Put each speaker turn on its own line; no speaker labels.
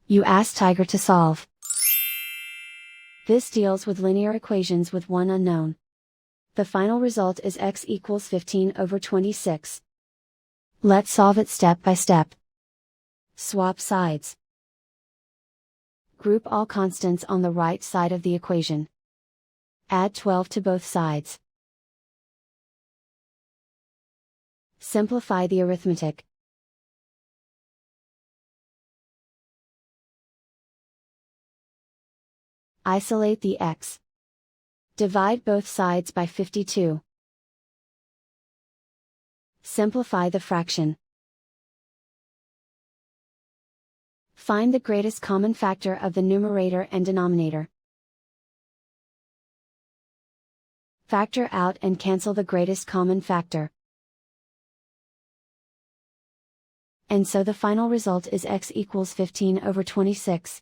You ask Tiger to solve. This deals with linear equations with one unknown. The final result is x equals 15/26. Let's solve it step by step. Swap sides. Group all constants on the right side of the equation. Add 12 to both sides. Simplify the arithmetic. Isolate the x. Divide both sides by 52. Simplify the fraction. Find the greatest common factor of the numerator and denominator. Factor out and cancel the greatest common factor. And so the final result is x equals 15/26.